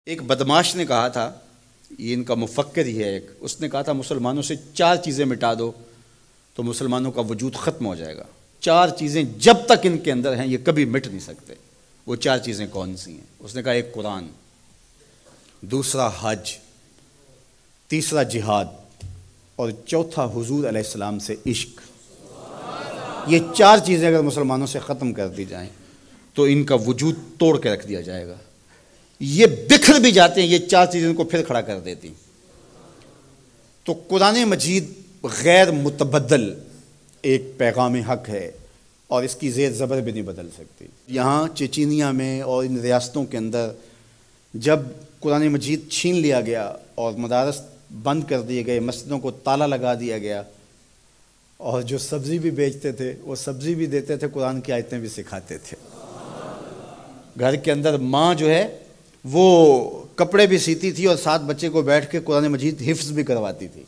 ایک بدماش نے کہا تھا، یہ ان کا مفکر ہی ہے ایک، اس نے کہا تھا مسلمانوں سے 4 چیزیں مٹا دو تو مسلمانوں کا وجود ختم ہو جائے گا۔ 4 چیزیں جب تک ان کے اندر ہیں یہ کبھی مٹ نہیں سکتے۔ وہ 4 چیزیں کون سی ہیں؟ اس نے کہا ایک قرآن، دوسرا حج، تیسرا جہاد، اور چوتھا حضور علیہ السلام سے عشق۔ یہ 4 چیزیں اگر مسلمانوں سے ختم کر دی جائیں تو ان کا وجود توڑ کے رکھ دیا جائے گا۔ یہ بکھر بھی جاتے ہیں، یہ 4 چیزیں ان کو پھر کھڑا کر دیتی۔ تو قرآن مجید غیر متبدل ایک پیغام حق ہے اور اس کی زیر زبر بھی نہیں بدل سکتی۔ یہاں چچینیا میں اور ان ریاستوں کے اندر جب قرآن مجید چھین لیا گیا اور مدارس بند کر دیے گئے، مسجدوں کو تالا لگا دیا گیا، اور جو سبزی بھی بیچتے تھے وہ سبزی بھی دیتے تھے، قرآن کی آیتیں بھی سکھاتے تھے۔ گھر کے اندر ماں جو ہے وہ کپڑے بھی سیتی تھی اور ساتھ بچے کو بیٹھ کے قرآن مجید حفظ بھی کرواتی تھی۔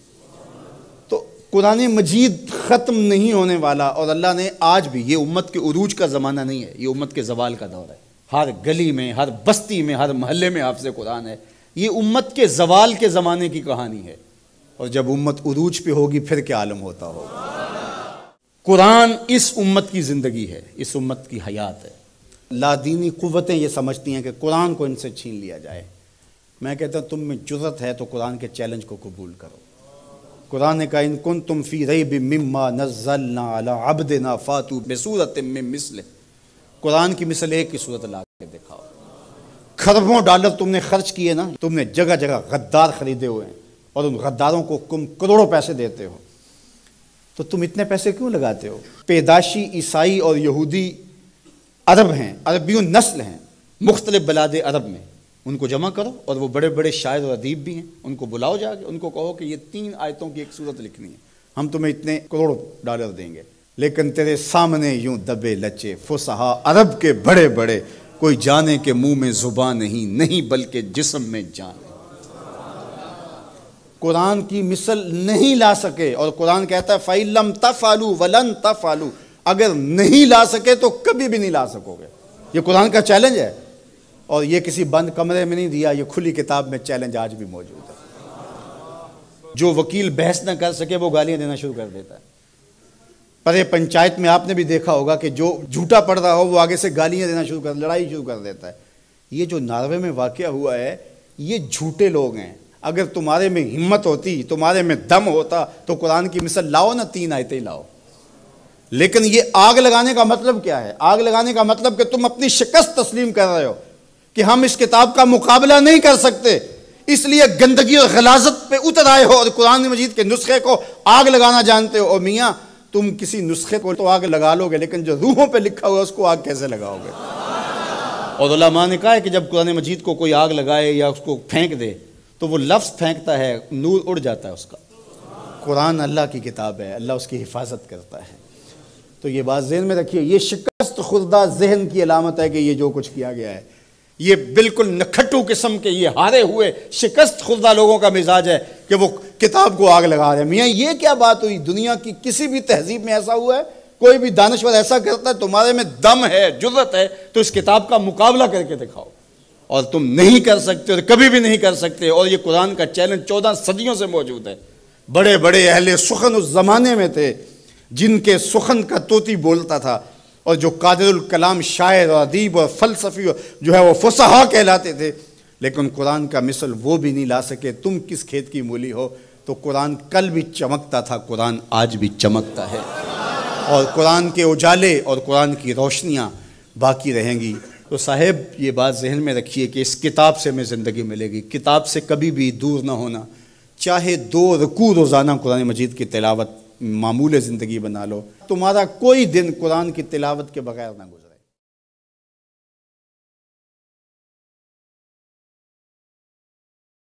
تو قرآن مجید ختم نہیں ہونے والا، اور اللہ نے آج بھی، یہ امت کے عروج کا زمانہ نہیں ہے، یہ امت کے زوال کا دور ہے۔ ہر گلی میں، ہر بستی میں، ہر محلے میں حافظ قرآن ہے۔ یہ امت کے زوال کے زمانے کی کہانی ہے، اور جب امت عروج پہ ہوگی پھر کیا عالم ہوتا ہوگا۔ قرآن اس امت کی زندگی ہے، اس امت کی حیات ہے۔ لادینی قوتیں یہ سمجھتی ہیں کہ قرآن کو ان سے چھین لیا جائے۔ میں کہتا ہوں تم میں جرأت ہے تو قرآن کے چیلنج کو قبول کرو۔ قرآن نے کہا ان کنتم فی ریب مما نزلنا علی عبدنا فاتوا بسورۃ من مثلہ۔ قرآن کی مثل ایک کی صورت لا کے دکھاؤ۔ کھربوں ڈالر تم نے خرچ کیے نا، تم نے جگہ جگہ غدار خریدے ہوئے ہیں اور ان غداروں کو تم کروڑوں پیسے دیتے ہو، تو تم اتنے پیسے کیوں لگاتے ہو؟ پیدائشی عیسائی اور یہودی عرب ہیں، عربیون نسل ہیں مختلف بلاد عرب میں، ان کو جمع کرو، اور وہ بڑے بڑے شاعر اور ادیب بھی ہیں، ان کو بلاؤ جا کے، ان کو کہو کہ یہ 3 آیتوں کی ایک صورت لکھنی ہے، ہم تمہیں اتنے کروڑ ڈالر دیں گے۔ لیکن تیرے سامنے یوں دبے لچے فصحا عرب کے بڑے بڑے، کوئی جانے کے منہ میں زبان نہیں بلکہ جسم میں جان ہے۔ قرآن کی مثل نہیں لا سکے، اور قرآن کہتا ہے فَإِن لَمْ تَفْعَلُوا وَلَن تَفْعَلُوا، اگر نہیں لا سکے تو کبھی بھی نہیں لا سکو گے۔ یہ قرآن کا چیلنج ہے، اور یہ کسی بند کمرے میں نہیں دیا، یہ کھلی کتاب میں چیلنج آج بھی موجود ہے۔ جو وکیل بحث نہ کر سکے وہ گالیاں دینا شروع کر دیتا ہے۔ پرے پنچایت میں آپ نے بھی دیکھا ہوگا کہ جو جھوٹا پڑ رہا ہو وہ آگے سے گالیاں دینا شروع کر، لڑائی شروع کر دیتا ہے۔ یہ جو ناروے میں واقعہ ہوا ہے، یہ جھوٹے لوگ ہیں۔ اگر تمہارے میں ہمت ہوتی، تمہارے میں دم ہوتا تو قرآن کی مثل لاؤ نا، 3 آیتیں لاؤ۔ لیکن یہ آگ لگانے کا مطلب کیا ہے؟ آگ لگانے کا مطلب کہ تم اپنی شکست تسلیم کر رہے ہو کہ ہم اس کتاب کا مقابلہ نہیں کر سکتے، اس لیے گندگی اور غلاظت پہ اتر آئے ہو اور قرآن مجید کے نسخے کو آگ لگانا جانتے ہو۔ اور میاں تم کسی نسخے کو تو آگ لگا لو گے، لیکن جو روحوں پہ لکھا ہوا ہے اس کو آگ کیسے لگاؤ گے؟ اور علماء نے کہا ہے کہ جب قرآن مجید کو کوئی آگ لگائے یا اس کو پھینک دے تو وہ لفظ پھینکتا ہے، نور اڑ جاتا ہے اس کا۔ قرآن اللہ کی کتاب ہے، اللہ اس کی حفاظت کرتا ہے۔ تو یہ بات ذہن میں رکھیے، یہ شکست خوردہ ذہن کی علامت ہے کہ یہ جو کچھ کیا گیا ہے، یہ بالکل نکھٹو قسم کے، یہ ہارے ہوئے شکست خوردہ لوگوں کا مزاج ہے کہ وہ کتاب کو آگ لگا رہے ہیں۔ میاں یہ کیا بات ہوئی؟ دنیا کی کسی بھی تہذیب میں ایسا ہوا ہے؟ کوئی بھی دانشور ایسا کرتا ہے؟ تمہارے میں دم ہے، جرأت ہے تو اس کتاب کا مقابلہ کر کے دکھاؤ، اور تم نہیں کر سکتے اور کبھی بھی نہیں کر سکتے۔ اور یہ قرآن کا چیلنج 14 صدیوں سے موجود ہے۔ بڑے بڑے اہل سخن اس زمانے میں تھے جن کے سخن کا طوطی بولتا تھا، اور جو قادر الکلام شاعر اور ادیب اور فلسفی جو ہے وہ فصحا کہلاتے تھے، لیکن قرآن کا مثل وہ بھی نہیں لا سکے۔ تم کس کھیت کی مولی ہو؟ تو قرآن کل بھی چمکتا تھا، قرآن آج بھی چمکتا ہے، اور قرآن کے اجالے اور قرآن کی روشنیاں باقی رہیں گی۔ تو صاحب یہ بات ذہن میں رکھیے کہ اس کتاب سے ہمیں زندگی ملے گی، کتاب سے کبھی بھی دور نہ ہونا۔ چاہے 2 رکوع روزانہ قرآن مجید کی تلاوت معمول زندگی بنا لو، تمہارا کوئی دن قرآن کی تلاوت کے بغیر نہ گزرے۔